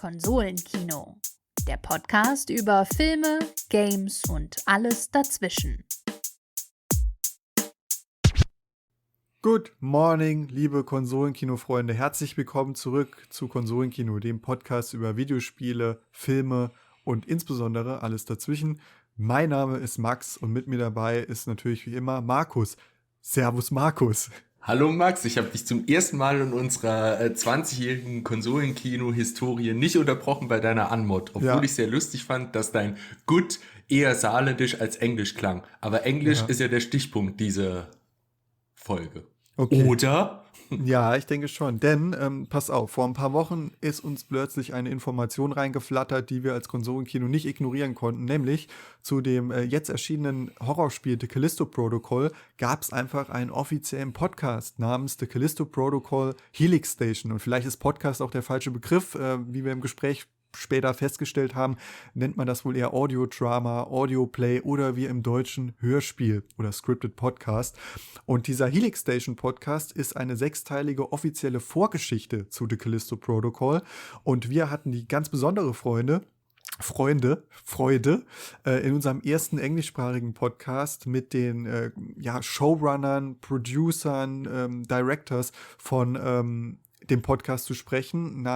Konsolenkino, der Podcast über Filme, Games und alles dazwischen. Good morning, liebe Konsolenkino-Freunde. Herzlich willkommen zurück zu Konsolenkino, dem Podcast über Videospiele, Filme und insbesondere alles dazwischen. Mein Name ist Max und mit mir dabei ist natürlich wie immer Markus. Servus Markus. Hallo Max, ich habe dich zum ersten Mal in unserer 20-jährigen Konsolenkino-Historie nicht unterbrochen bei deiner Anmod, obwohl ich sehr lustig fand, dass dein Good eher saarländisch als englisch klang. Aber englisch ist ja der Stichpunkt dieser Folge. Okay. Oder? Ja, ich denke schon, denn, pass auf, vor ein paar Wochen ist uns plötzlich eine Information reingeflattert, die wir als Konsolenkino nicht ignorieren konnten, nämlich zu dem jetzt erschienenen Horrorspiel The Callisto Protocol gab es einfach einen offiziellen Podcast namens The Callisto Protocol Helix Station und vielleicht ist Podcast auch der falsche Begriff, wie wir im Gespräch später festgestellt haben, nennt man das wohl eher Audio-Drama, Audio-Play oder wie im Deutschen Hörspiel oder Scripted Podcast. Und dieser Helix Station Podcast ist eine 6-teilige offizielle Vorgeschichte zu The Callisto Protocol. Und wir hatten die ganz besondere Freude, in unserem ersten englischsprachigen Podcast mit den Showrunnern, Producern, Directors von dem Podcast zu sprechen,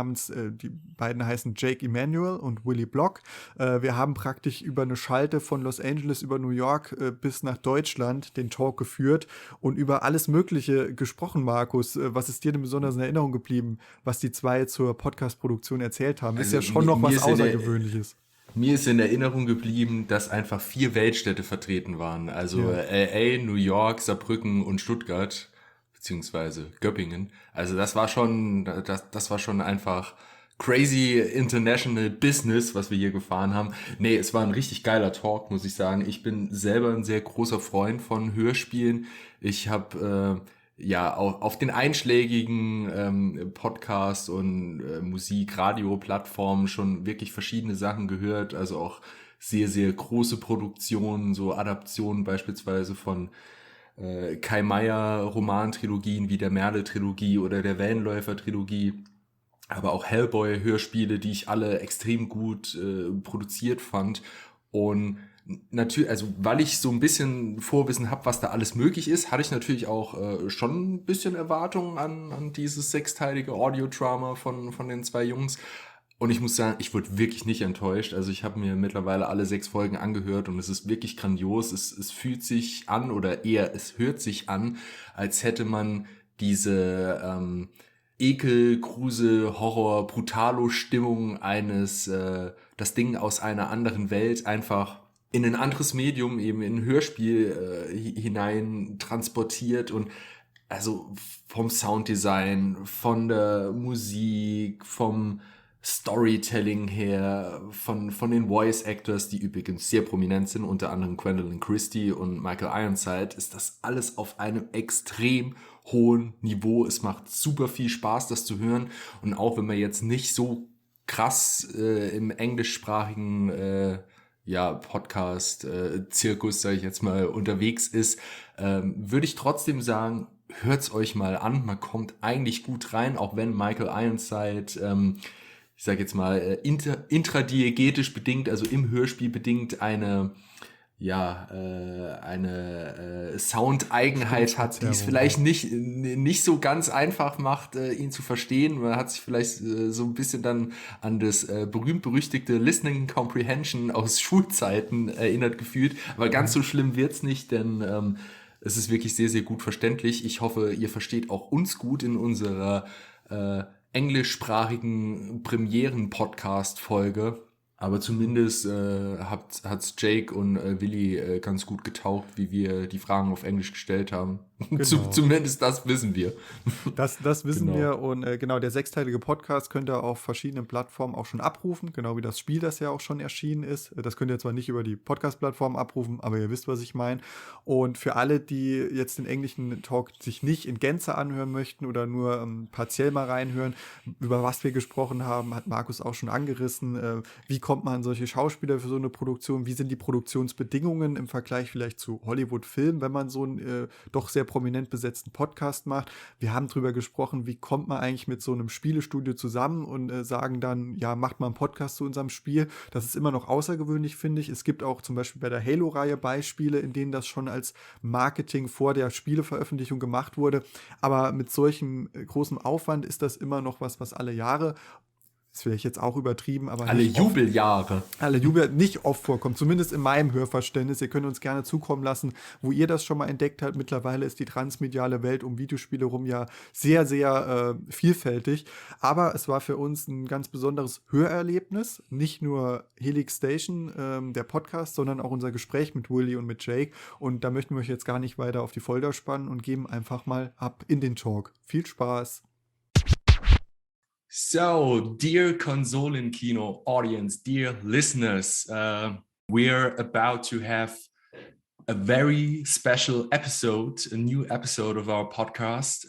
die beiden heißen Jake Emanuel und Willie Block. Wir haben praktisch über eine Schalte von Los Angeles über New York bis nach Deutschland den Talk geführt und über alles Mögliche gesprochen, Markus. Was ist dir denn besonders in Erinnerung geblieben, was die zwei zur Podcast-Produktion erzählt haben? Ist ja schon noch was Außergewöhnliches. Mir ist in Erinnerung geblieben, dass einfach 4 Weltstädte vertreten waren. Also LA, New York, Saarbrücken und Stuttgart. Beziehungsweise Göppingen. Also das war schon einfach crazy international Business, was wir hier gefahren haben. Nee, es war ein richtig geiler Talk, muss ich sagen. Ich bin selber ein sehr großer Freund von Hörspielen. Ich habe auch auf den einschlägigen Podcast- und Musik-Radio-Plattformen schon wirklich verschiedene Sachen gehört. Also auch sehr, sehr große Produktionen, so Adaptionen beispielsweise von Kai Meier Romantrilogien wie der Merle-Trilogie oder der Wellenläufer-Trilogie, aber auch Hellboy-Hörspiele, die ich alle extrem gut produziert fand. Und natürlich, also weil ich so ein bisschen Vorwissen habe, was da alles möglich ist, hatte ich natürlich auch schon ein bisschen Erwartungen an dieses 6-teilige Audio-Drama von den 2 Jungs. Und ich muss sagen, ich wurde wirklich nicht enttäuscht. Also ich habe mir mittlerweile alle 6 Folgen angehört und es ist wirklich grandios. Es fühlt sich an oder eher es hört sich an, als hätte man diese Ekel, Grusel, Horror, Brutalo-Stimmung eines das Ding aus einer anderen Welt einfach in ein anderes Medium, eben in ein Hörspiel hinein transportiert und also vom Sounddesign, von der Musik, vom Storytelling her, von den Voice Actors, die übrigens sehr prominent sind, unter anderem Gwendoline Christie und Michael Ironside, ist das alles auf einem extrem hohen Niveau. Es macht super viel Spaß, das zu hören. Und auch wenn man jetzt nicht so krass im englischsprachigen Podcast-Zirkus, sage ich jetzt mal, unterwegs ist, würde ich trotzdem sagen, hört's euch mal an. Man kommt eigentlich gut rein, auch wenn Michael Ironside ich sage jetzt mal, intradiegetisch bedingt, also im Hörspiel bedingt eine Soundeigenheit hat, die es vielleicht nicht so ganz einfach macht, ihn zu verstehen. Man hat sich vielleicht so ein bisschen dann an das berühmt-berüchtigte Listening Comprehension aus Schulzeiten erinnert gefühlt. Aber ganz so schlimm wird's nicht, denn es ist wirklich sehr, sehr gut verständlich. Ich hoffe, ihr versteht auch uns gut in unserer englischsprachigen Premieren-Podcast-Folge. Aber zumindest hat's Jake und Willi ganz gut getaugt, wie wir die Fragen auf Englisch gestellt haben. Genau. Zumindest das wissen wir. Das wissen wir und der 6-teilige Podcast könnt ihr auf verschiedenen Plattformen auch schon abrufen, genau wie das Spiel, das ja auch schon erschienen ist. Das könnt ihr zwar nicht über die Podcast-Plattform abrufen, aber ihr wisst, was ich meine. Und für alle, die jetzt den englischen Talk sich nicht in Gänze anhören möchten oder nur partiell mal reinhören, über was wir gesprochen haben, hat Markus auch schon angerissen. Wie kommt man an solche Schauspieler für so eine Produktion? Wie sind die Produktionsbedingungen im Vergleich vielleicht zu Hollywood-Filmen, wenn man so ein doch sehr prominent besetzten Podcast macht. Wir haben drüber gesprochen, wie kommt man eigentlich mit so einem Spielestudio zusammen und sagen dann, ja, macht mal einen Podcast zu unserem Spiel. Das ist immer noch außergewöhnlich, finde ich. Es gibt auch zum Beispiel bei der Halo-Reihe Beispiele, in denen das schon als Marketing vor der Spieleveröffentlichung gemacht wurde. Aber mit solchem großem Aufwand ist das immer noch was alle Jahre, das ist vielleicht jetzt auch übertrieben, aber alle Jubeljahre. Alle Jubel nicht oft vorkommt, zumindest in meinem Hörverständnis. Ihr könnt uns gerne zukommen lassen, wo ihr das schon mal entdeckt habt. Mittlerweile ist die transmediale Welt um Videospiele rum ja sehr, sehr vielfältig. Aber es war für uns ein ganz besonderes Hörerlebnis. Nicht nur Helix Station, der Podcast, sondern auch unser Gespräch mit Willie und mit Jake. Und da möchten wir euch jetzt gar nicht weiter auf die Folter spannen und geben einfach mal ab in den Talk. Viel Spaß! So, dear Konsolenkino audience, dear listeners, we're about to have a very special episode, a new episode of our podcast.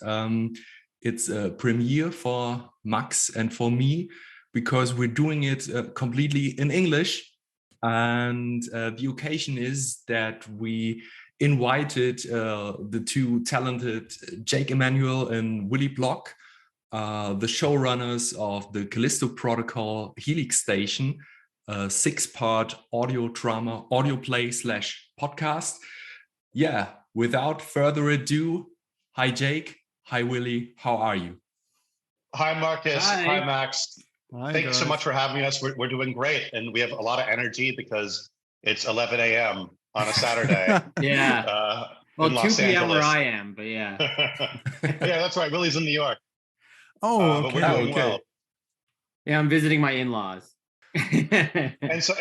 It's a premiere for Max and for me because we're doing it completely in English. And the occasion is that we invited the two talented Jake Emanuel and Willie Block, the showrunners of the Callisto Protocol Helix Station, a 6-part audio drama, audio play / podcast. Yeah, without further ado, hi Jake, hi Willie, how are you? Hi Marcus, hi Max. Hi, Thanks guys. so much for having us. We're doing great, and we have a lot of energy because it's 11 a.m. on a Saturday. Yeah. Well, in 2 Los p.m. Angeles. where I am, but yeah. Yeah, that's right. Willie's in New York. Oh, But okay. we're doing well. Yeah, I'm visiting my in-laws. And so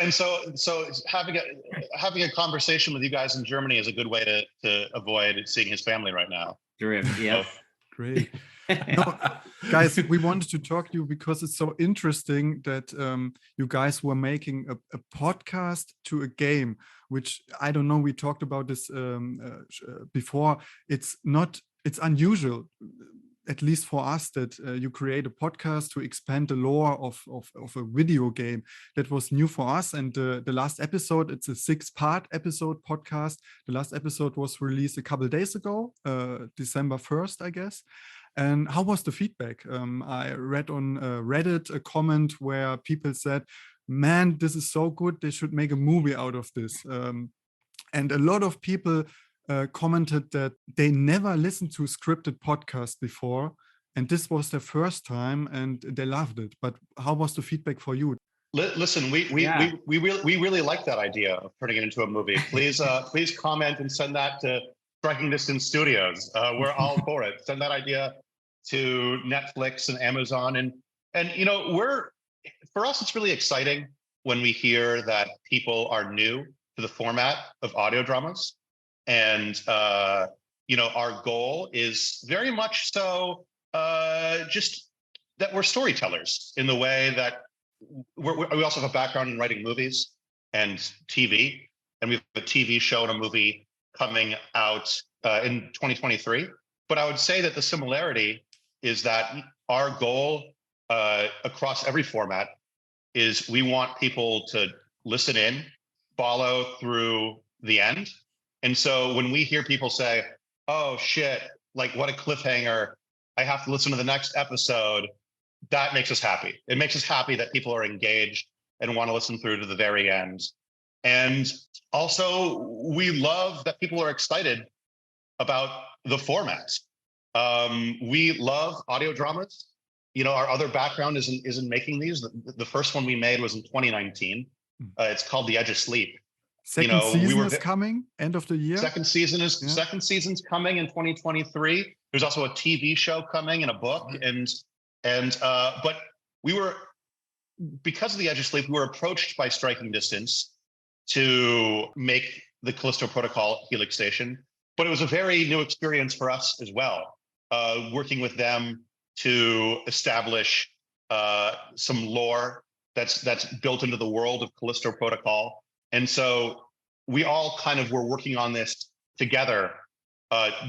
having a conversation with you guys in Germany is a good way to avoid seeing his family right now. Terrific. Yeah. Great. No, guys, we wanted to talk to you because it's so interesting that you guys were making a podcast to a game, which I don't know. We talked about this before. It's unusual, at least for us, that you create a podcast to expand the lore of a video game. That was new for us. And the last episode, it's a 6-part episode podcast. The last episode was released a couple days ago, December 1st, I guess. And how was the feedback? I read on Reddit a comment where people said, man, this is so good, they should make a movie out of this. And a lot of people commented that they never listened to scripted podcasts before, and this was their first time, and they loved it. But how was the feedback for you? Listen, we really like that idea of turning it into a movie. Please comment and send that to Striking Distance Studios. We're all for it. Send that idea to Netflix and Amazon, and you know, for us it's really exciting when we hear that people are new to the format of audio dramas. And, you know, our goal is very much so just that we're storytellers in the way that we also have a background in writing movies and TV. And we have a TV show and a movie coming out in 2023. But I would say that the similarity is that our goal across every format is we want people to listen in, follow through the end. And so when we hear people say, oh shit, like what a cliffhanger, I have to listen to the next episode, that makes us happy. It makes us happy that people are engaged and want to listen through to the very end. And also we love that people are excited about the format. We love audio dramas. You know, our other background is in making these. The first one we made was in 2019. It's called The Edge of Sleep. Second season is coming, end of the year. Second season's coming in 2023. There's also a TV show coming and a book, but we were, because of The Edge of Sleep, we were approached by Striking Distance to make the Callisto Protocol Helix Station, but it was a very new experience for us as well, working with them to establish some lore that's built into the world of Callisto Protocol. And so we all kind of were working on this together,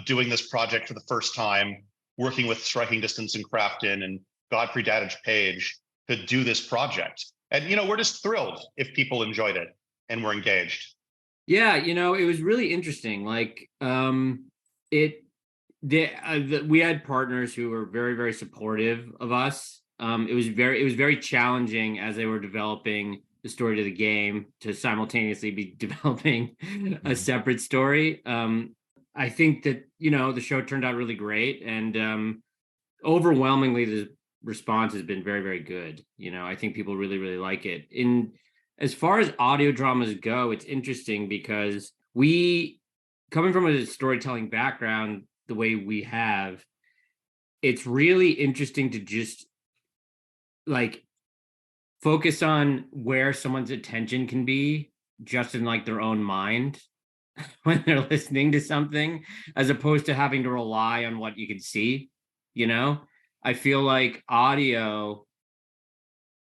doing this project for the first time, working with Striking Distance and Crafton and Godfrey Dadich Page to do this project. And, you know, we're just thrilled if people enjoyed it and were engaged. Yeah, you know, it was really interesting. Like, we had partners who were very, very supportive of us. It was very challenging as they were developing the story to the game to simultaneously be developing a separate story. I think that, the show turned out really great, and overwhelmingly the response has been very, very good. I think people really, really like it. As far as audio dramas go, it's interesting because coming from a storytelling background the way we have, it's really interesting to just like focus on where someone's attention can be just in like their own mind when they're listening to something, as opposed to having to rely on what you can see. I feel like audio,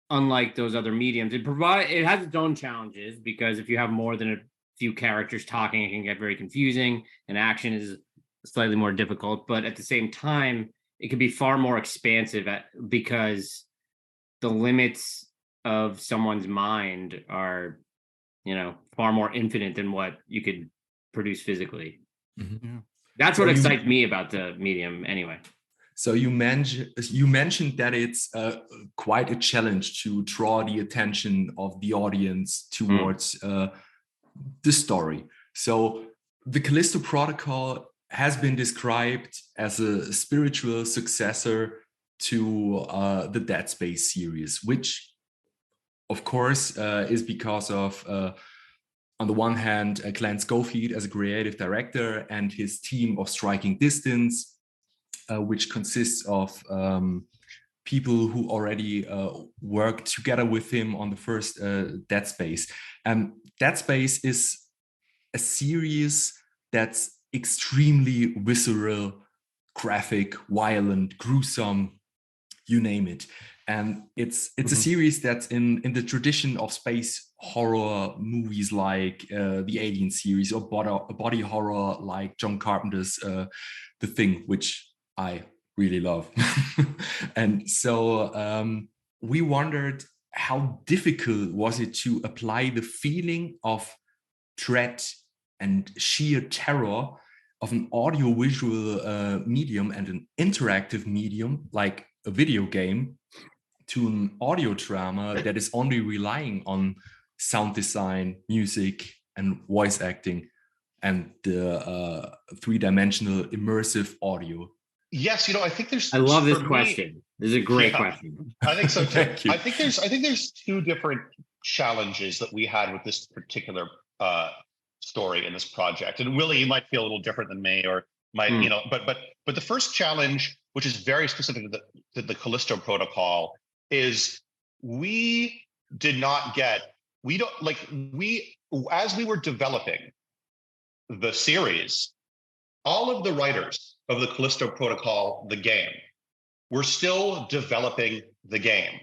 unlike those other mediums, it has its own challenges, because if you have more than a few characters talking, it can get very confusing, and action is slightly more difficult. But at the same time, it can be far more expansive because the limits of someone's mind are, far more infinite than what you could produce physically. Mm-hmm. Yeah. That's what excites me about the medium anyway. So you mentioned that it's quite a challenge to draw the attention of the audience towards the story. So the Callisto Protocol has been described as a spiritual successor to the Dead Space series, which of course is because of on the one hand Glenn Schofield as a creative director and his team of Striking Distance, which consists of people who already worked together with him on the first Dead Space. Dead Space is a series that's extremely visceral, graphic, violent, gruesome, you name it. And it's a series that's in the tradition of space horror movies like the Alien series, or body horror like John Carpenter's The Thing, which I really love. And so we wondered, how difficult was it to apply the feeling of dread and sheer terror of an audiovisual medium and an interactive medium like a video game to an audio drama that is only relying on sound design, music, and voice acting, and the three-dimensional immersive audio. Yes, I think there's. I love this question. This is a great question. I think so too. Thank you. I think there's two different challenges that we had with this particular story in this project. And Willie, you might feel a little different than me, or might but the first challenge, which is very specific to the Callisto Protocol, is as we were developing the series, all of the writers of the Callisto Protocol, the game, were still developing the game,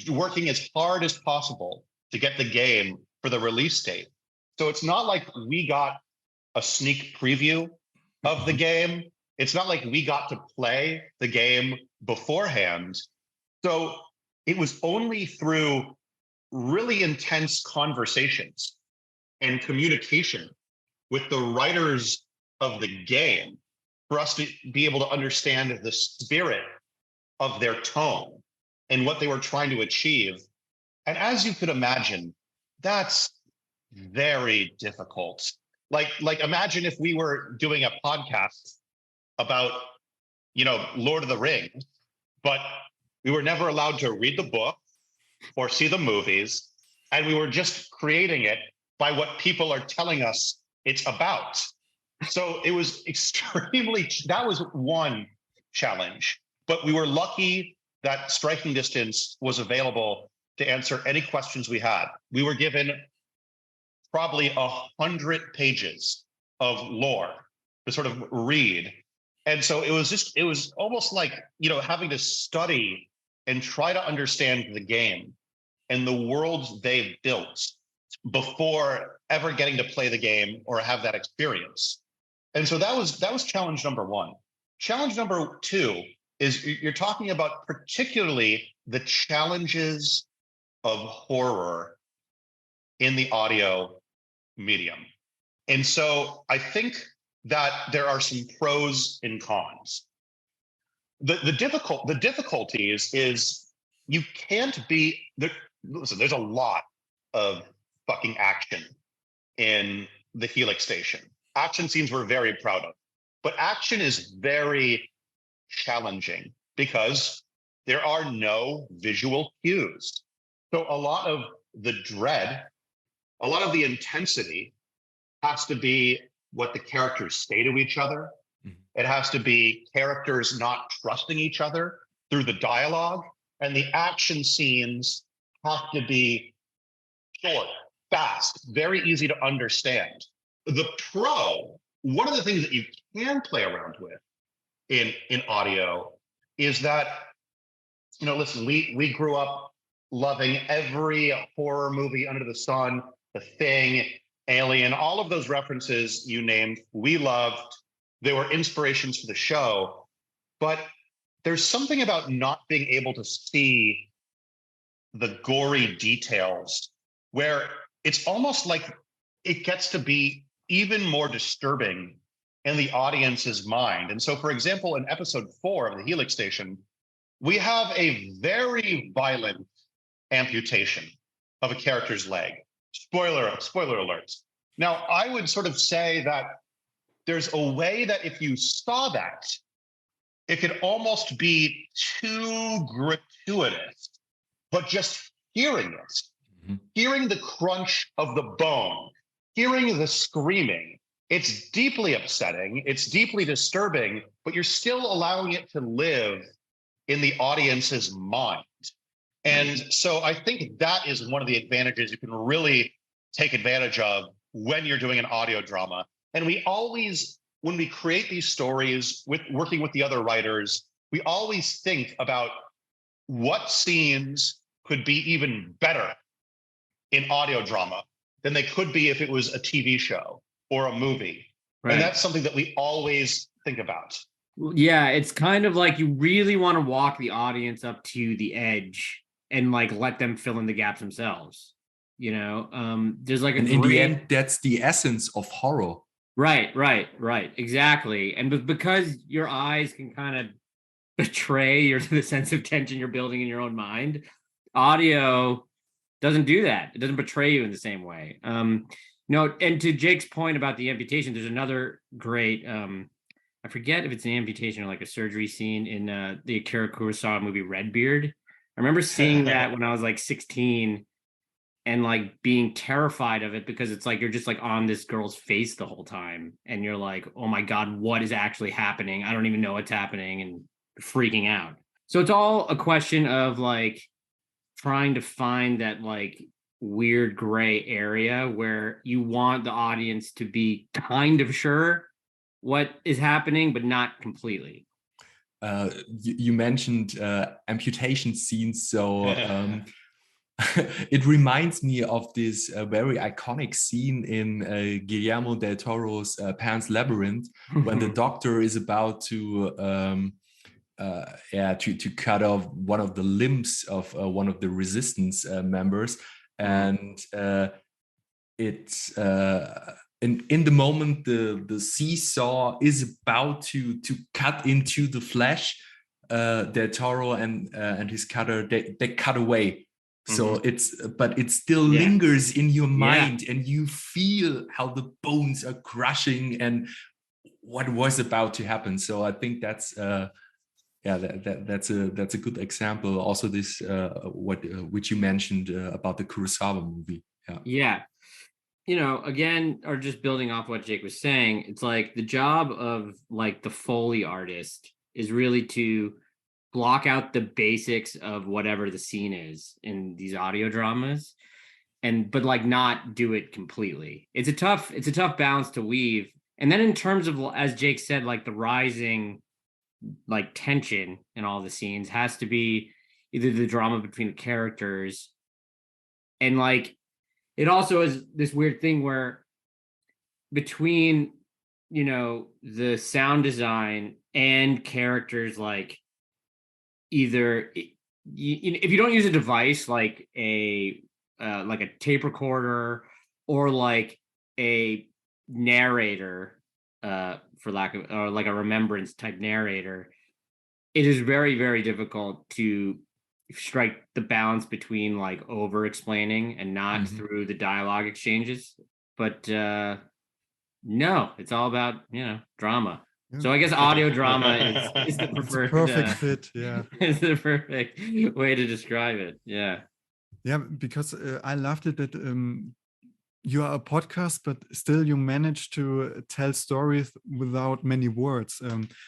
working as hard as possible to get the game for the release date. So it's not like we got a sneak preview of the game. It's not like we got to play the game beforehand. So it was only through really intense conversations and communication with the writers of the game for us to be able to understand the spirit of their tone and what they were trying to achieve. And as you could imagine, that's very difficult. Like imagine if we were doing a podcast about, Lord of the Rings, but we were never allowed to read the book or see the movies, and we were just creating it by what people are telling us it's about. So it was that was one challenge, but we were lucky that Striking Distance was available to answer any questions we had. We were given probably 100 pages of lore to sort of read. And so it was almost like, having to study and try to understand the game and the worlds they've built before ever getting to play the game or have that experience. And so that was challenge number one. Challenge number two is you're talking about particularly the challenges of horror in the audio medium. And so I think that there are some pros and cons. The difficulty is you can't be there. Listen, there's a lot of fucking action in the Helix Station. Action scenes we're very proud of, but action is very challenging because there are no visual cues. So a lot of the dread, a lot of the intensity has to be what the characters say to each other. It has to be characters not trusting each other through the dialogue. And the action scenes have to be short, fast, very easy to understand. The pro, one of the things that you can play around with in audio is that, you know, listen, we grew up loving every horror movie under the sun, The Thing, Alien, all of those references you named, we loved. They were inspirations for the show. But there's something about not being able to see the gory details where it's almost like it gets to be even more disturbing in the audience's mind. And so, for example, in episode 4 of the Helix Station, we have a very violent amputation of a character's leg. Spoiler alerts. Now, I would sort of say that there's a way that if you saw that, it could almost be too gratuitous, but just hearing it, hearing the crunch of the bone, hearing the screaming, it's deeply upsetting, it's deeply disturbing, but you're still allowing it to live in the audience's mind. And so I think that is one of the advantages you can really take advantage of when you're doing an audio drama. And we always, when we create these stories with working with the other writers, we always think about what scenes could be even better in audio drama than they could be if it was a TV show or a movie. Right. And that's something that we always think about. Yeah, it's kind of like you really want to walk the audience up to the edge and like let them fill in the gaps themselves. You know, there's like in the end, that's the essence of horror. Right, exactly. And because your eyes can kind of betray the sense of tension you're building in your own mind, audio doesn't do that. It doesn't betray you in the same way. No, and to Jake's point about the amputation, there's another great, I forget if it's an amputation or like a surgery scene in the Akira Kurosawa movie Redbeard. I remember seeing that when I was like 16 and like being terrified of it because it's like you're just like on this girl's face the whole time and you're like, oh my God, what is actually happening? I don't even know what's happening, and freaking out. So it's all a question of like trying to find that like weird gray area where you want the audience to be kind of sure what is happening, but not completely. You mentioned amputation scenes, so it reminds me of this very iconic scene in Guillermo del Toro's Pan's Labyrinth when the doctor is about to cut off one of the limbs of one of the resistance members, and it's in the moment the seesaw is about to cut into the flesh, Del Toro and his cutter they cut away. So it still lingers in your mind, and you feel how the bones are crushing and what was about to happen. So I think that's that's a good example. Also, this which you mentioned about the Kurosawa movie. Yeah. You know, again, or just building off what Jake was saying, it's like the job of like the Foley artist is really to block out the basics of whatever the scene is in these audio dramas, but like not do it completely. It's a tough balance to weave. And then in terms of, as Jake said, like the rising like tension in all the scenes has to be either the drama between the characters, and like it also is this weird thing where between, you know, the sound design and characters, like either if you don't use a device like a tape recorder or like a narrator for lack of, or like a remembrance type narrator, it is very, very difficult to strike the balance between like over explaining and not through the dialogue exchanges. But no, it's all about, drama. So I guess audio drama is the preferred perfect fit. Yeah, is the perfect way to describe it. Yeah. Yeah, because I loved it that you are a podcast, but still you manage to tell stories without many words.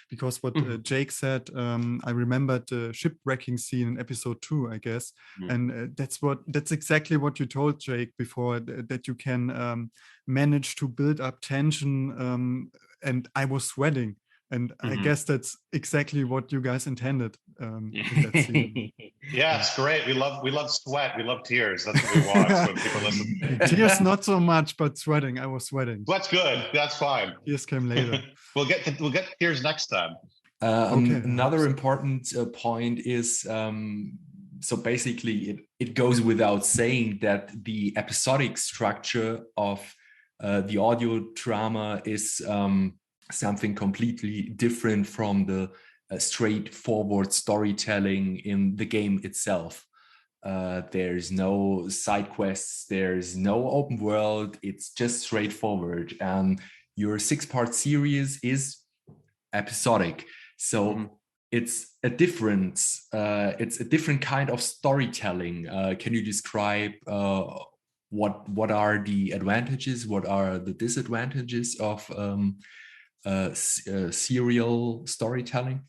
Because what Jake said, I remembered the shipwrecking scene in episode 2, I guess, and that's exactly what you told Jake before, that you can manage to build up tension, and I was sweating. And I guess that's exactly what you guys intended in that scene. Yeah, it's great. We love sweat. We love tears. That's what we want when people listen. Tears not so much, but sweating. I was sweating. That's good. That's fine. Tears came later. We'll get tears next time. Another important point is so basically it goes without saying that the episodic structure of the audio drama is something completely different from the straightforward storytelling in the game itself. There's no side quests, there's no open world, it's just straightforward. Your 6-part series is episodic, so it's a different kind of storytelling. Can you describe what are the advantages, what are the disadvantages of serial storytelling?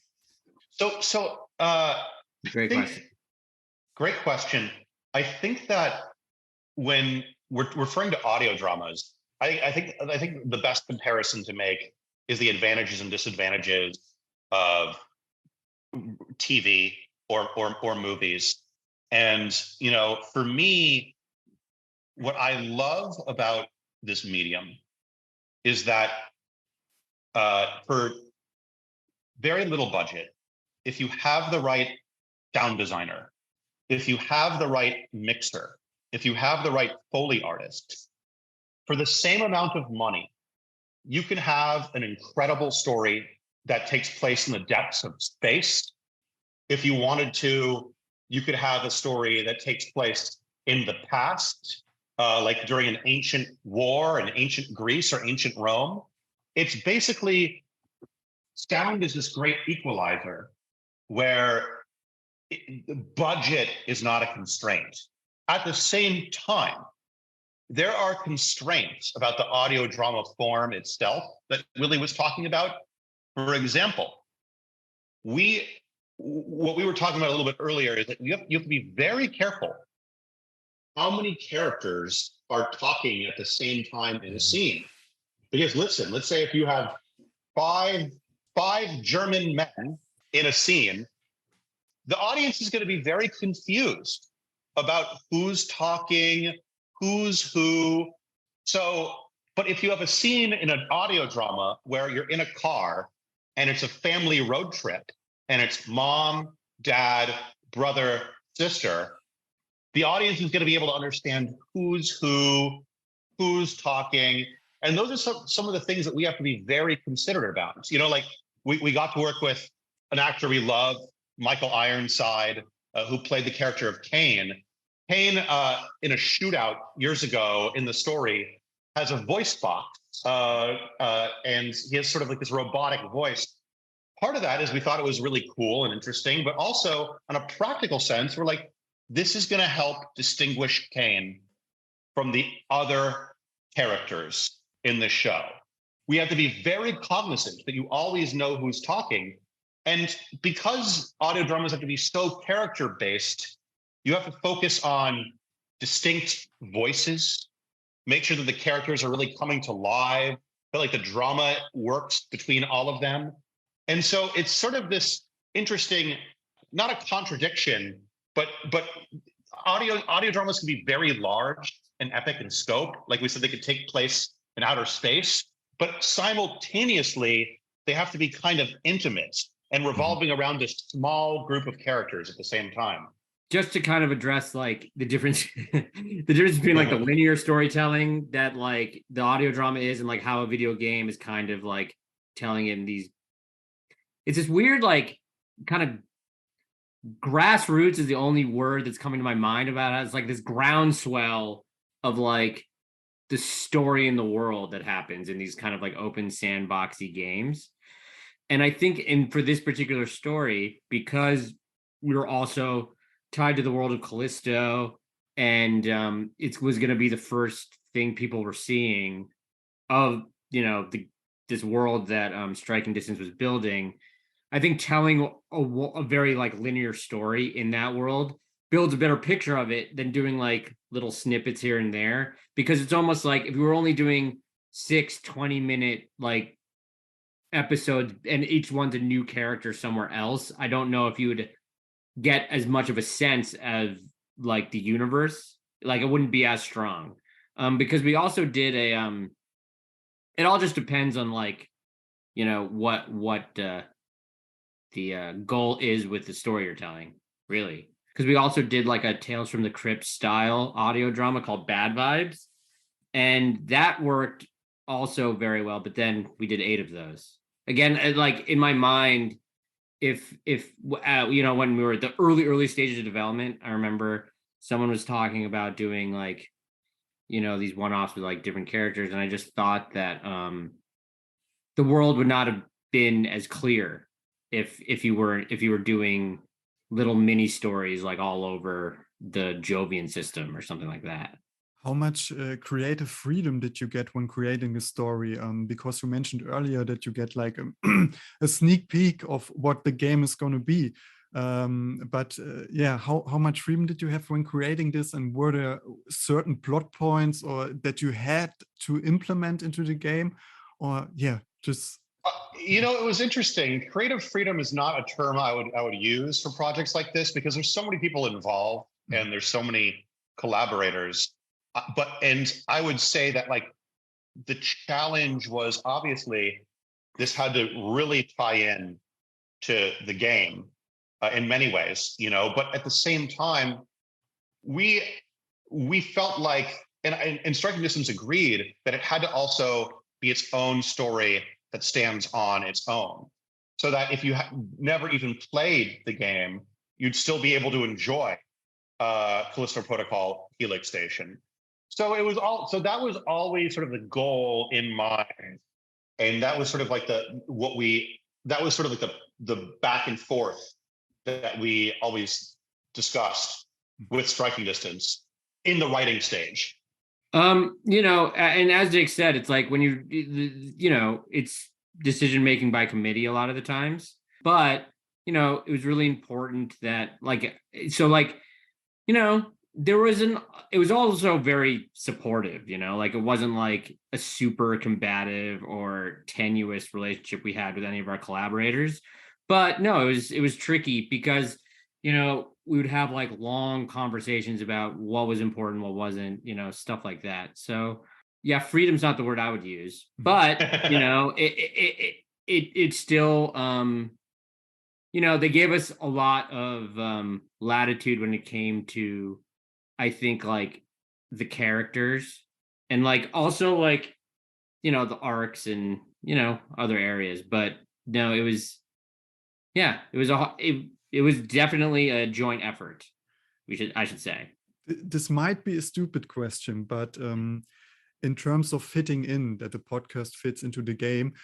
Great question. I think that when we're referring to audio dramas, I think the best comparison to make is the advantages and disadvantages of TV or movies. And for me, what I love about this medium is that for very little budget, if you have the right sound designer, if you have the right mixer, if you have the right Foley artist, for the same amount of money, you can have an incredible story that takes place in the depths of space. If you wanted to, you could have a story that takes place in the past, like during an ancient war in ancient Greece or ancient Rome. It's basically, sound is this great equalizer where the budget is not a constraint. At the same time, there are constraints about the audio drama form itself that Willie was talking about. For example, what we were talking about a little bit earlier is that you have to be very careful how many characters are talking at the same time in a scene. Because listen, let's say if you have five German men in a scene, the audience is going to be very confused about who's talking, who's who. So, but if you have a scene in an audio drama where you're in a car and it's a family road trip and it's mom, dad, brother, sister, the audience is going to be able to understand who's who, who's talking. And those are some of the things that we have to be very considerate about. Like we got to work with an actor we love, Michael Ironside, who played the character of Kane. Kane, in a shootout years ago in the story, has a voice box, and he has sort of like this robotic voice. Part of that is we thought it was really cool and interesting, but also on a practical sense, we're like, this is going to help distinguish Kane from the other characters in the show. We have to be very cognizant that you always know who's talking. And because audio dramas have to be so character-based, you have to focus on distinct voices, make sure that the characters are really coming to life, feel like the drama works between all of them. And so it's sort of this interesting, not a contradiction, but audio dramas can be very large and epic in scope. Like we said, they could take place in outer space, but simultaneously, they have to be kind of intimate and revolving around this small group of characters at the same time. just to kind of address like the difference between like the linear storytelling that like the audio drama is, and like how a video game is kind of like telling it in these, it's this weird like kind of grassroots is the only word that's coming to my mind about it. It's like this groundswell of like the story in the world that happens in these kind of like open sandboxy games. And I think for this particular story, because we were also tied to the world of Callisto, and it was going to be the first thing people were seeing of, you know, this world that Striking Distance was building. I think telling a very like linear story in that world builds a better picture of it than doing like little snippets here and there, because it's almost like if we were only doing 6 20-minute like episodes and each one's a new character somewhere else, I don't know if you would get as much of a sense of like the universe. Like it wouldn't be as strong, because we also did it all just depends on like, you know, what the goal is with the story you're telling, really. Because we also did like a Tales from the Crypt style audio drama called Bad Vibes, and that worked also very well. But then we did 8 of those. Again, like in my mind, if you know, when we were at the early stages of development, I remember someone was talking about doing like, you know, these one-offs with like different characters, and I just thought that the world would not have been as clear if you were doing little mini stories like all over the Jovian system or something like that. How much creative freedom did you get when creating a story? Because you mentioned earlier that you get like a sneak peek of what the game is going to be. Yeah, how much freedom did you have when creating this? And were there certain plot points or that you had to implement into the game? Or yeah, just... You know, it was interesting. Creative freedom is not a term I would use for projects like this, because there's so many people involved and there's so many collaborators. And I would say that like the challenge was obviously this had to really tie in to the game in many ways, you know. But at the same time, we felt like, and Striking Distance agreed that it had to also be its own story that stands on its own, so that if you never even played the game, you'd still be able to enjoy Callisto Protocol, Helix Station. So that was always sort of the goal in mind, and that was sort of like the back and forth that we always discussed with Striking Distance in the writing stage. You know, and as Jake said, it's like when you know, it's decision making by committee a lot of the times, but you know, it was really important that like, so like, you know, it was also very supportive, you know, like it wasn't like a super combative or tenuous relationship we had with any of our collaborators. But no, it was tricky because, you know, we would have like long conversations about what was important, what wasn't, you know, stuff like that. So yeah, freedom's not the word I would use, but you know, it still, you know, they gave us a lot of latitude when it came to, I think, like the characters and like also like, you know, the arcs and, you know, other areas. But no, it was, yeah, it was definitely a joint effort. I should say. This might be a stupid question, but in terms of fitting in, that the podcast fits into the game,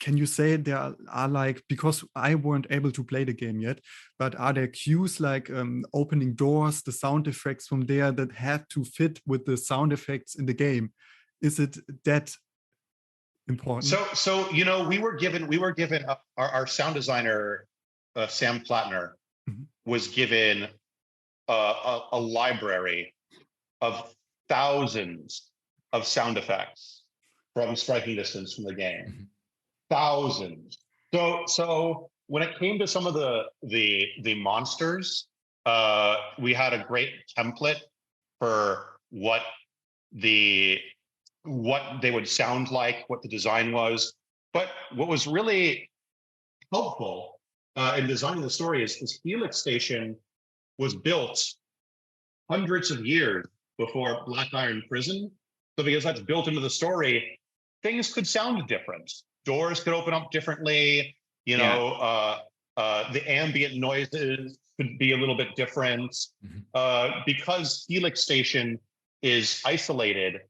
can you say there are like, because I weren't able to play the game yet, but are there cues like opening doors, the sound effects from there that had to fit with the sound effects in the game? Is it that important? So you know, we were given our sound designer, Sam Plattner, was given a library of thousands of sound effects from Striking Distance from the game. Thousands. So when it came to some of the monsters, we had a great template for what they would sound like, what the design was. But what was really helpful in designing the story is Helix Station was built hundreds of years before Black Iron Prison. So because that's built into the story, things could sound different. Doors could open up differently. You know, the ambient noises could be a little bit different. Because Helix Station is isolated,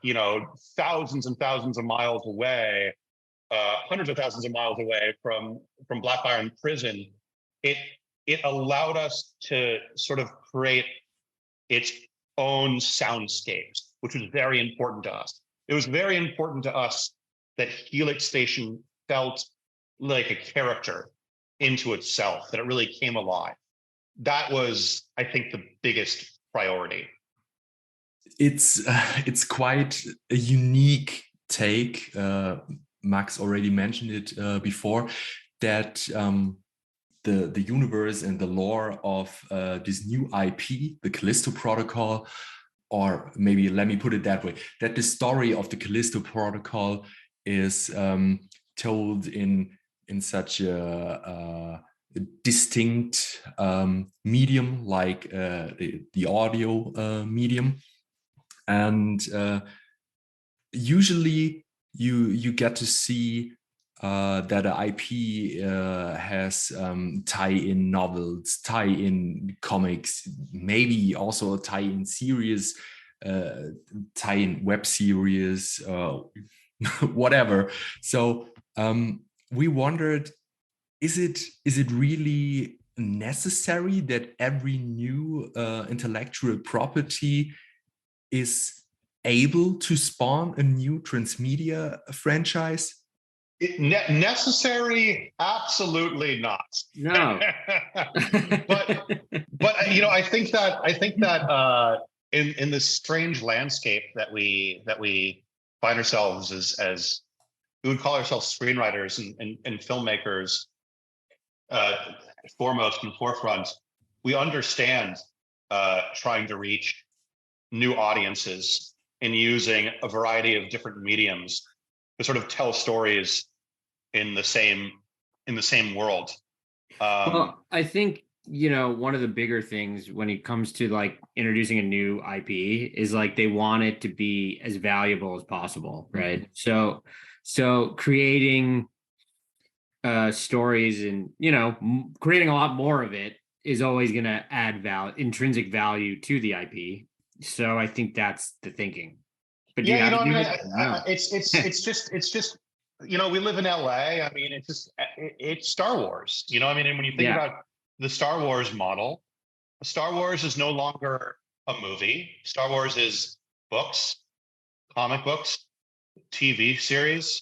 you know, thousands and thousands of miles away, hundreds of thousands of miles away from Black Iron Prison, it allowed us to sort of create its own soundscapes, which was very important to us. It was very important to us that Helix Station felt like a character into itself, that it really came alive. That was, I think, the biggest priority. It's quite a unique take. Max already mentioned it before, that the universe and the lore of this new IP, the Callisto Protocol, or maybe let me put it that way, that the story of the Callisto Protocol is told in such a distinct medium like the audio medium. And usually you get to see that an IP has tie-in novels, tie-in comics, maybe also a tie-in series, tie-in web series, whatever. So we wondered, is it really necessary that every new intellectual property is able to spawn a new transmedia franchise? Necessary? Absolutely not. No. but you know, I think that in this strange landscape that we find ourselves as we would call ourselves screenwriters and filmmakers, foremost and forefront, we understand trying to reach new audiences and using a variety of different mediums to sort of tell stories in the same world. Well, I think, you know, one of the bigger things when it comes to like introducing a new IP is like they want it to be as valuable as possible, right? So creating stories and, you know, creating a lot more of it is always going to add intrinsic value to the IP. So I think that's the thinking. But yeah, you know, I mean, it's just, you know, we live in LA. I mean, it's Star Wars. You know, I mean, and when you think about the Star Wars model, Star Wars is no longer a movie. Star Wars is books, comic books, TV series,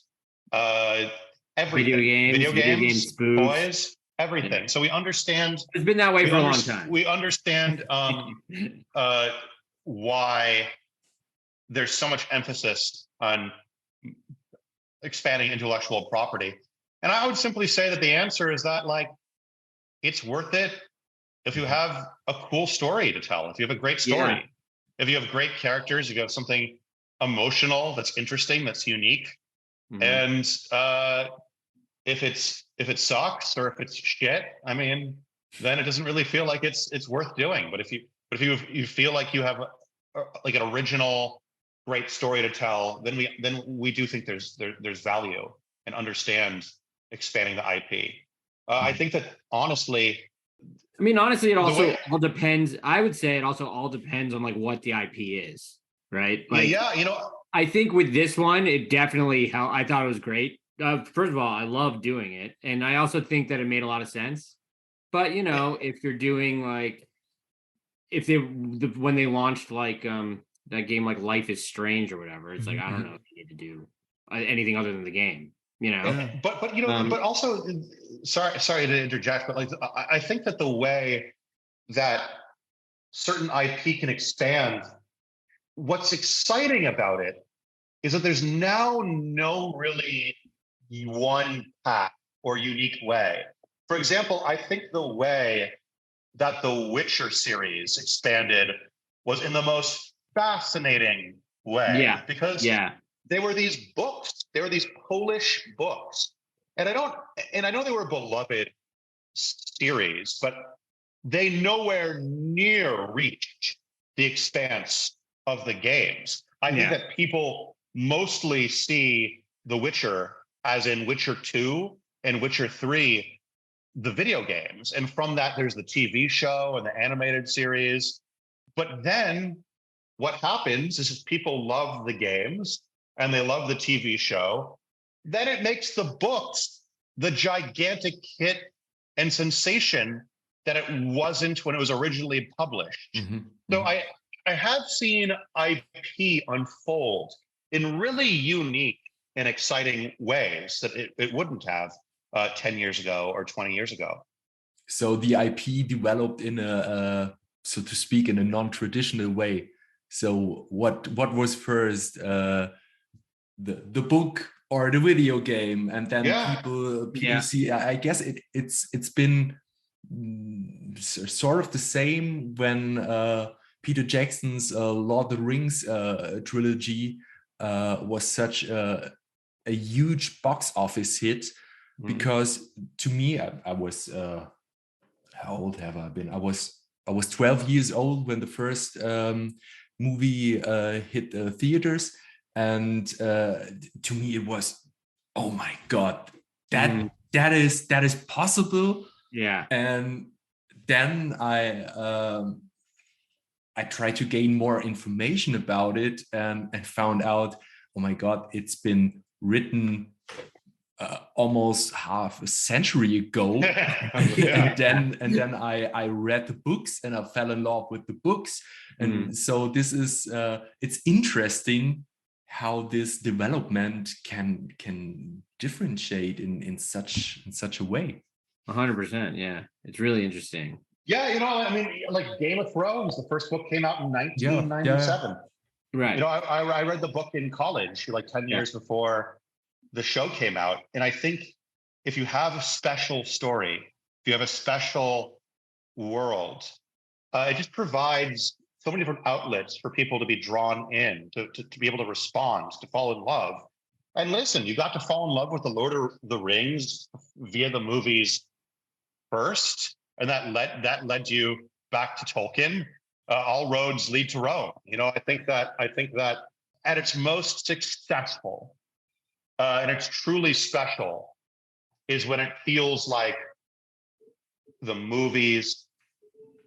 everything. Video games, toys, everything. So we understand. It's been that way for a long time. We understand why there's so much emphasis on expanding intellectual property. And I would simply say that the answer is that, like, it's worth it if you have a cool story to tell, if you have a great story, if you have great characters, if you have something emotional that's interesting, that's unique. And if it sucks or if it's shit, I mean, then it doesn't really feel like it's worth doing. But if you feel like you have like an original great story to tell, then we do think there's value and understand expanding the IP. I think that honestly, it also all depends. I would say it also all depends on like what the IP is, right? Like, yeah, you know, I think with this one, it definitely helped. I thought it was great. First of all, I love doing it, and I also think that it made a lot of sense. But you know, if you're doing like, when they launched like that game like Life is Strange or whatever, it's like I don't know if you need to do anything other than the game, you know. But you know, but also, sorry to interject, but like I think that the way that certain IP can expand, what's exciting about it is that there's now no really one path or unique way. For example, I think the way that the Witcher series expanded was in the most fascinating way, because they were these books, they were these Polish books, and I know they were a beloved series, but they nowhere near reach the expanse of the games. I think that people mostly see The Witcher as in Witcher 2 and Witcher 3, the video games. And from that, there's the TV show and the animated series. But then what happens is if people love the games and they love the TV show, then it makes the books the gigantic hit and sensation that it wasn't when it was originally published. So I have seen IP unfold in really unique and exciting ways that it wouldn't have 10 years ago or 20 years ago. So the IP developed in a so to speak, in a non-traditional way. So what was first, the book or the video game, and then people see. I guess it's been sort of the same when Peter Jackson's Lord of the Rings trilogy was such a huge box office hit, because to me, I was how old have I been? I was 12 years old when the first movie hit theaters, and to me it was, oh my God, that is possible. Yeah. And then I tried to gain more information about it, and found out, oh my God, it's been written almost half a century ago. and then I read the books, and I fell in love with the books. And so this is it's interesting how this development can differentiate in such a way. 100%. Yeah, it's really interesting. Yeah, I mean, like Game of Thrones, the first book came out in 1997. Right. I read the book in college, like 10 years before the show came out. And I think if you have a special story, if you have a special world, it just provides so many different outlets for people to be drawn in, to be able to respond, to fall in love. And listen, you got to fall in love with the Lord of the Rings via the movies first, and that led you back to Tolkien. All roads lead to Rome. I think that at its most successful, and it's truly special, is when it feels like the movies,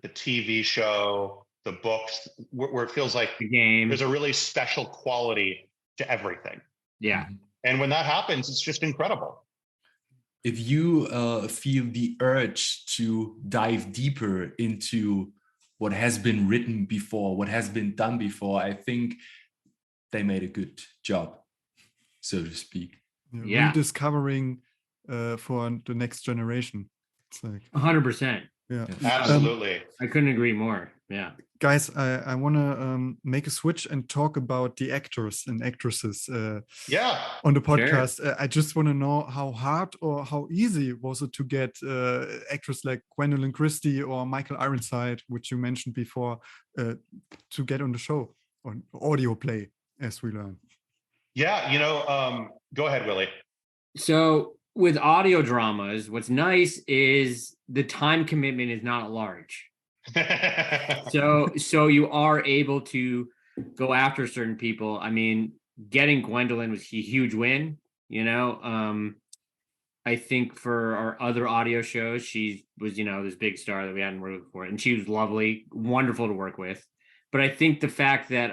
the TV show, the books, where it feels like the game. There's a really special quality to everything. Yeah. And when that happens, it's just incredible. If you feel the urge to dive deeper into what has been written before, what has been done before, I think they made a good job, so to speak. Rediscovering for the next generation. It's like 100%. Yeah, absolutely. I couldn't agree more. Yeah. Guys, I want to make a switch and talk about the actors and actresses on the podcast. Sure. I just want to know how hard or how easy was it to get actors like Gwendoline Christie or Michael Ironside, which you mentioned before, to get on the show, on audio play, as we learn. Yeah, go ahead, Willie. So with audio dramas, what's nice is the time commitment is not large. so you are able to go after certain people. I mean, getting Gwendoline was a huge win. I think for our other audio shows, she was, this big star that we hadn't worked with before, and she was lovely, wonderful to work with. But I think the fact that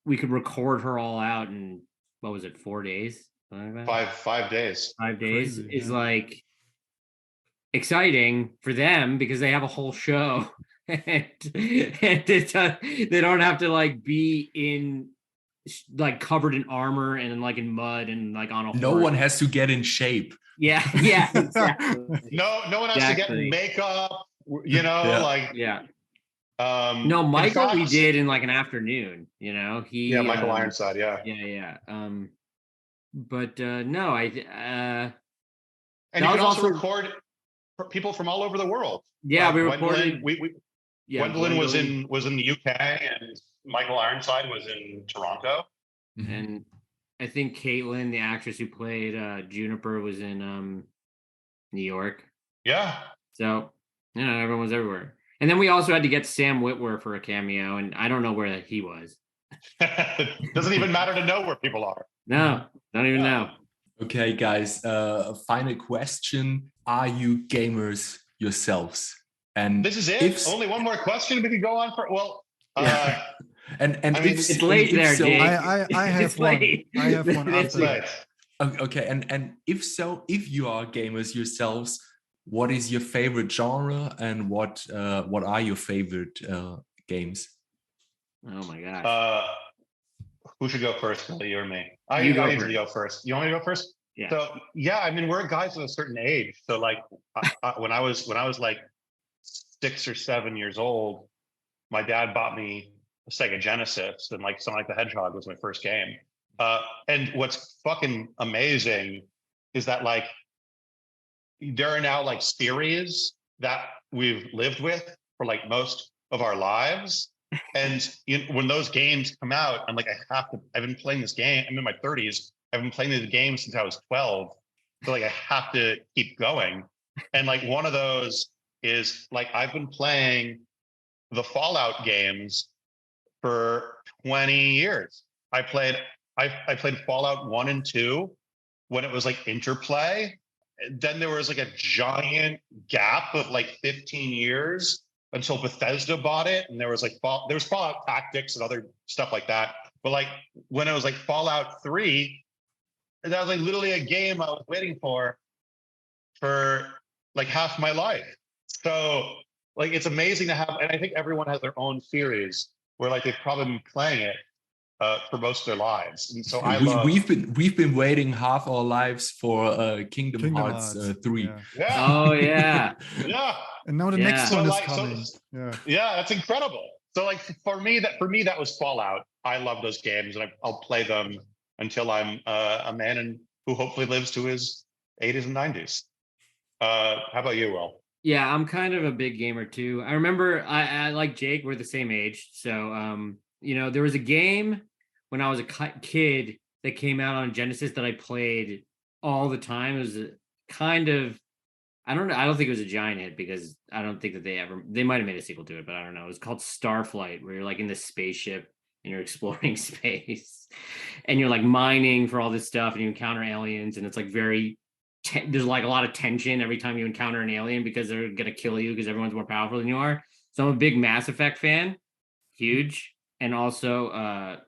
we could record her all out in, what was it, 4 days? 5 days. 5 days is like exciting for them because they have a whole show and they don't have to like be in like covered in armor and like in mud and like on a horse. No one has to get in shape. Yeah, exactly. no one has to get makeup, no, Michael, we did in like an afternoon, Michael Ironside, but no, and you can also record people from all over the world. Yeah, we recorded. Gwendoline was in the UK, and Michael Ironside was in Toronto. And I think Caitlin, the actress who played Juniper, was in New York. Yeah. So Everyone's everywhere. And then we also had to get Sam Witwer for a cameo, and I don't know where he was. Doesn't even matter to know where people are. No, don't even know. Okay, guys, final question. Are you gamers yourselves? And this is it? Only one more question we could go on for? Well, yeah. And I mean, it's late there, so, Jake. I have one. I have one after that. Okay, and if so, if you are gamers yourselves, what is your favorite genre and what are your favorite games? Oh my gosh. Who should go first, Billy, you or me? I usually go first. You want me to go first? Yeah. So yeah, I mean, we're guys of a certain age. So like when I was like 6 or 7 years old, my dad bought me a Sega Genesis, and like Sonic the Hedgehog was my first game. And what's fucking amazing is that like there are now like series that we've lived with for like most of our lives. And when those games come out, I'm like, I've been playing this game. I'm in my 30s. I've been playing this game since I was 12. So like I have to keep going. And like one of those is like I've been playing the Fallout games for 20 years. I played Fallout 1 and 2 when it was like Interplay. Then there was like a giant gap of like 15 years until Bethesda bought it, and there was Fallout Tactics and other stuff like that. But like when it was like Fallout 3, that was like literally a game I was waiting for like half my life. So like it's amazing to have, and I think everyone has their own series where like they've probably been playing it for most of their lives. And so we've been waiting half our lives for Kingdom Hearts 3. Yeah. Oh yeah. Yeah. And now the next one is coming. Yeah, that's incredible. So like for me that was Fallout. I love those games, and I'll play them until I'm a man who hopefully lives to his 80s and 90s. How about you, Will? Yeah, I'm kind of a big gamer too. I remember I like Jake, we're the same age. So there was a game when I was a kid that came out on Genesis that I played all the time. It was a kind of, I don't know, I don't think it was a giant hit because I don't think that they might have made a sequel to it, but I don't know. It was called Starflight, where you're like in this spaceship and you're exploring space and you're like mining for all this stuff and you encounter aliens, and it's like there's like a lot of tension every time you encounter an alien because they're going to kill you because everyone's more powerful than you are. So I'm a big Mass Effect fan, huge. And also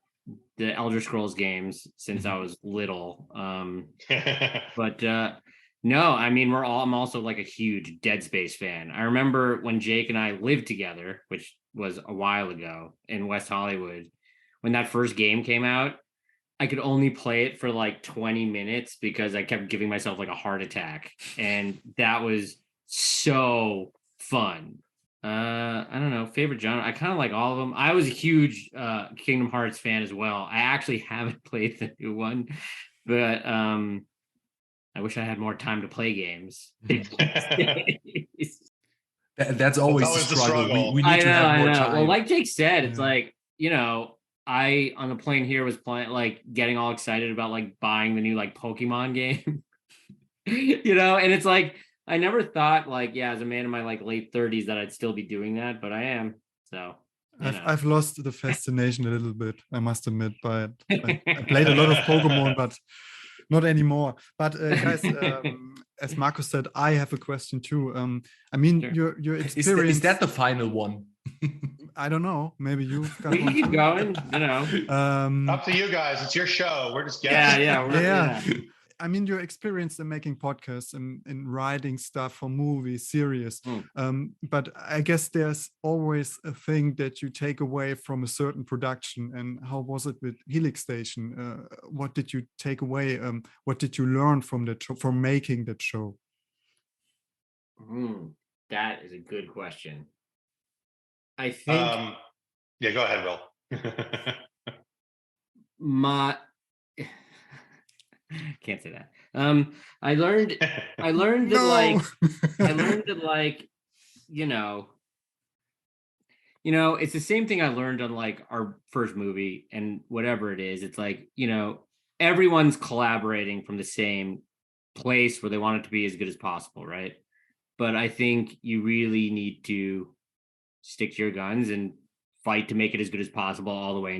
the Elder Scrolls games since I was little. But no, I mean, I'm also like a huge Dead Space fan. I remember when Jake and I lived together, which was a while ago in West Hollywood, when that first game came out, I could only play it for like 20 minutes because I kept giving myself like a heart attack. And that was so fun. I don't know, favorite genre. I kind of like all of them. I was a huge Kingdom Hearts fan as well. I actually haven't played the new one, but I wish I had more time to play games. That's always the struggle. We need to have more time. Well, like Jake said, it's like, I on the plane here was playing, like getting all excited about like buying the new like Pokemon game, and it's like I never thought like, as a man in my like late 30s that I'd still be doing that, but I am. So I've lost the fascination a little bit, I must admit, but I played a lot of Pokemon, but not anymore. But guys, as Marcus said, I have a question too. I mean, sure. your experience. Is that the final one? I don't know. Maybe you got we can keep going. Up to you guys. It's your show. We're just guessing. Yeah. I mean, your experience in making podcasts and writing stuff for movies, series. But I guess there's always a thing that you take away from a certain production. And how was it with Helix Station? What did you take away? What did you learn from from making that show? That is a good question. I think. Yeah, go ahead, Will. Can't say that. I learned that I learned that it's the same thing I learned on like our first movie and whatever it is. It's like, everyone's collaborating from the same place where they want it to be as good as possible, right? but I think you really need to stick to your guns and fight to make it as good as possible all the way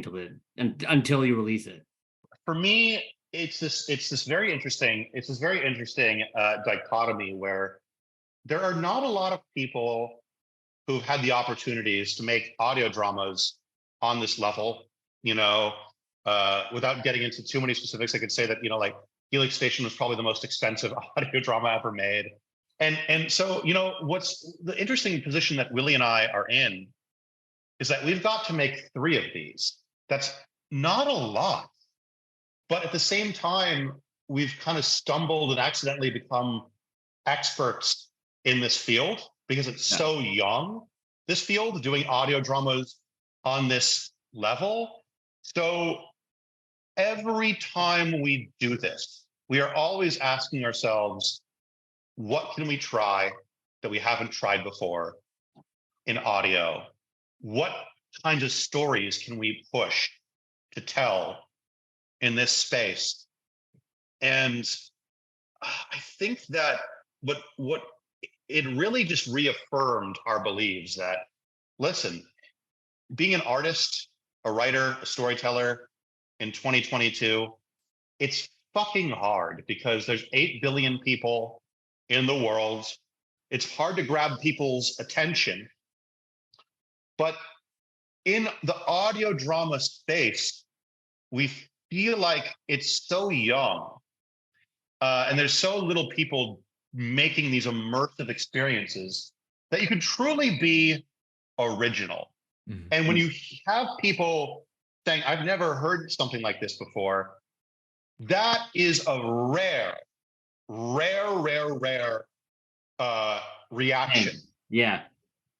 until you release it. For me, it's this very interesting dichotomy where there are not a lot of people who've had the opportunities to make audio dramas on this level. Without getting into too many specifics, I could say that like Helix Station was probably the most expensive audio drama ever made. And so, what's the interesting position that Willie and I are in is that we've got to make 3 of these. That's not a lot. But at the same time, we've kind of stumbled and accidentally become experts in this field because it's so young, this field, doing audio dramas on this level. So every time we do this, we are always asking ourselves, what can we try that we haven't tried before in audio? What kinds of stories can we push to tell in this space? And I think that what it really just reaffirmed our beliefs that, listen, being an artist, a writer, a storyteller in 2022, it's fucking hard because there's 8 billion people in the world. It's hard to grab people's attention. But in the audio drama space, we feel like it's so young, and there's so little people making these immersive experiences that you can truly be original. Mm-hmm. And when you have people saying, I've never heard something like this before, that is a rare reaction. Yeah.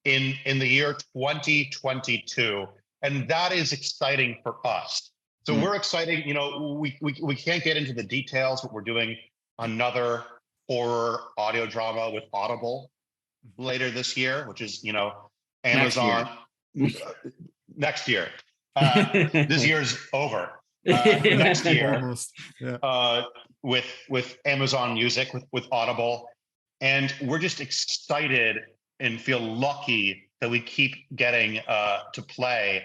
In the year 2022. And that is exciting for us. So we're excited, we can't get into the details, but we're doing another horror audio drama with Audible later this year, which is, Amazon next year. This year's over. Next year, almost. Yeah. With Amazon Music, with Audible. And we're just excited and feel lucky that we keep getting to play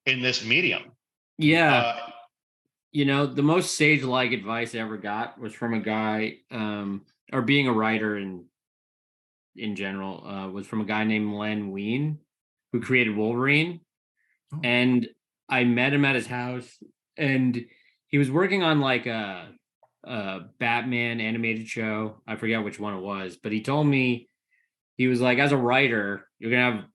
in this medium. Yeah. The most sage-like advice I ever got was from a guy, or being a writer in general, was from a guy named Len Wein, who created Wolverine. Oh. And I met him at his house, and he was working on like a Batman animated show. I forget which one it was, but he told me, he was like, as a writer, you're going to have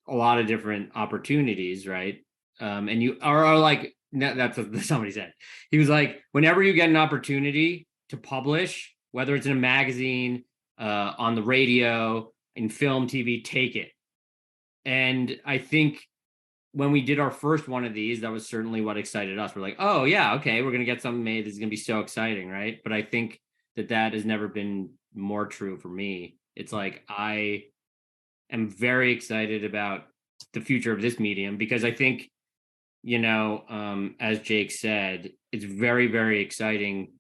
a lot of different opportunities, right? And you are like, that's what somebody said. He was like, whenever you get an opportunity to publish, whether it's in a magazine, on the radio, in film, TV, take it. And I think when we did our first one of these, that was certainly what excited us. We're like, oh yeah, okay, we're going to get something made that's going to be so exciting, right? But I think that has never been more true for me. It's like, I am very excited about the future of this medium because I think, as Jake said, it's very, very exciting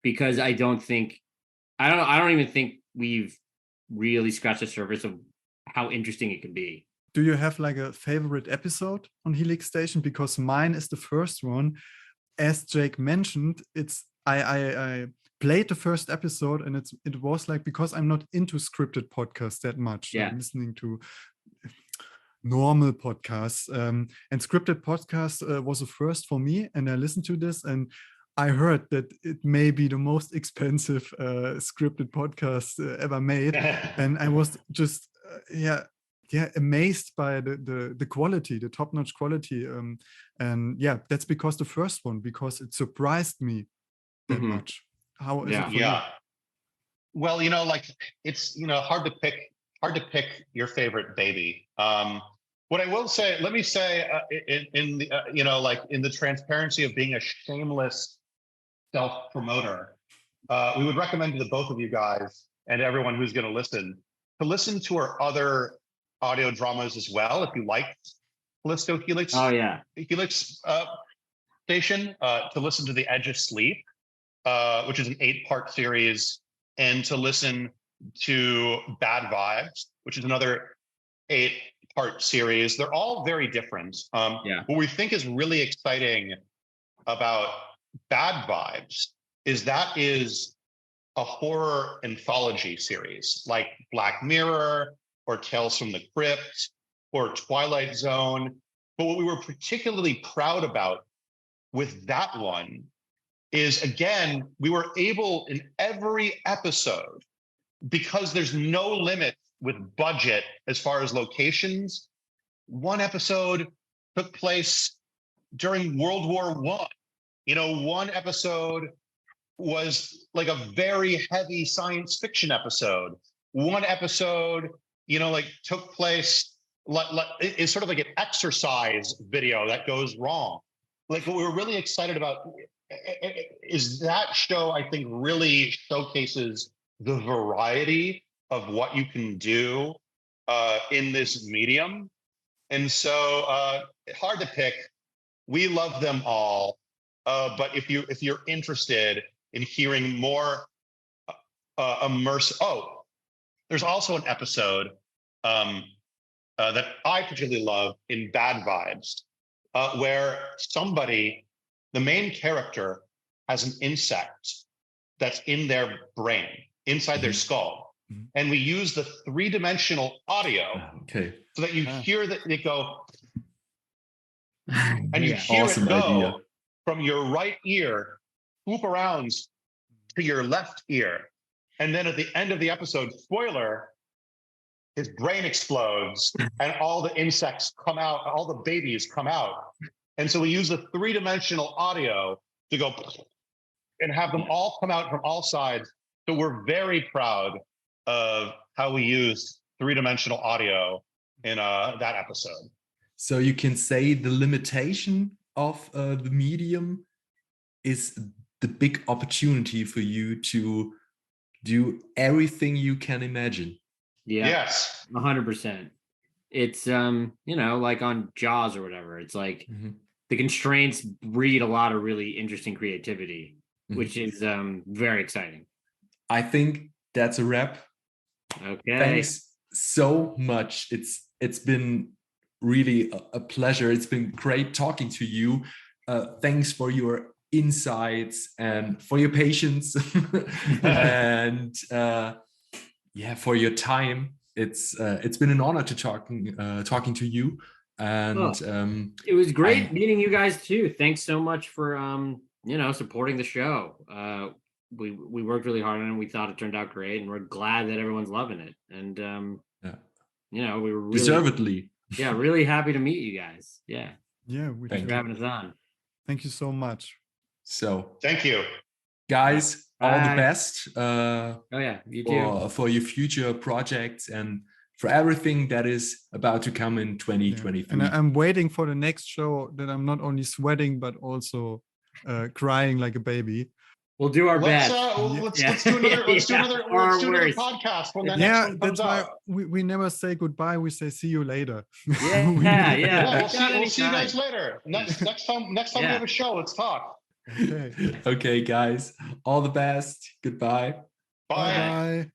because I don't even think we've really scratched the surface of how interesting it can be. Do you have like a favorite episode on Helix Station? Because mine is the first one. As Jake mentioned, I played the first episode and it was like, because I'm not into scripted podcasts that much. Yeah. I'm listening to normal podcasts, and scripted podcasts was a first for me, and I listened to this and I heard that it may be the most expensive scripted podcast ever made. And I was just amazed by the quality, the top-notch quality, and that's because the first one, because it surprised me that much. How is it for you? Well, it's hard to pick your favorite baby. What I will say, let me say, in the in the transparency of being a shameless self-promoter, we would recommend to the both of you guys and everyone who's going to listen to our other audio dramas as well. If you like Callisto Helix, Helix Station, to listen to The Edge of Sleep, which is an 8-part series, and to listen to Bad Vibes, which is another 8-part series. They're all very different. What we think is really exciting about Bad Vibes is that is a horror anthology series like Black Mirror or Tales from the Crypt or Twilight Zone. But what we were particularly proud about with that one is, again, we were able in every episode, because there's no limit with budget as far as locations. One episode took place during World War I. You know, one episode was like a very heavy science fiction episode. One episode, you know, like took place, it's sort of like an exercise video that goes wrong. Like what we were really excited about is that show, I think, really showcases the variety of what you can do in this medium. And so hard to pick. We love them all. But if you're interested in hearing more immersive, there's also an episode that I particularly love in Bad Vibes, where somebody, the main character, has an insect that's in their brain, inside their skull. And we use the 3-dimensional audio so that you hear that it go, and you hear it go from your right ear, swoop around to your left ear. And then at the end of the episode, spoiler, his brain explodes and all the insects come out, all the babies come out. And so we use the 3-dimensional audio to go and have them all come out from all sides. So we're very proud of how we used 3-dimensional audio in that episode. So you can say the limitation of the medium is the big opportunity for you to do everything you can imagine. Yeah. Yes. 100%. It's you know, like on Jaws or whatever. It's like the constraints breed a lot of really interesting creativity, which is very exciting. I think that's a wrap. Okay. Thanks so much. It's been really a pleasure. It's been great talking to you. Thanks for your insights and for your patience and for your time. It's been an honor to talking to you, and it was great meeting you guys too. Thanks so much for supporting the show. We worked really hard on it, and we thought it turned out great, and we're glad that everyone's loving it. And we were really, deservedly really happy to meet you guys. We thanks for having us on. Thank you so much. So thank you, guys. All the best. You too. For your future projects and for everything that is about to come in 2023. And I'm waiting for the next show that I'm not only sweating but also crying like a baby. We'll do our best. Let's do another podcast when that next one comes why out. we never say goodbye. We say see you later. We'll see you guys later. Next time we have a show, let's talk. Okay. Okay, guys. All the best. Goodbye. Bye. Bye.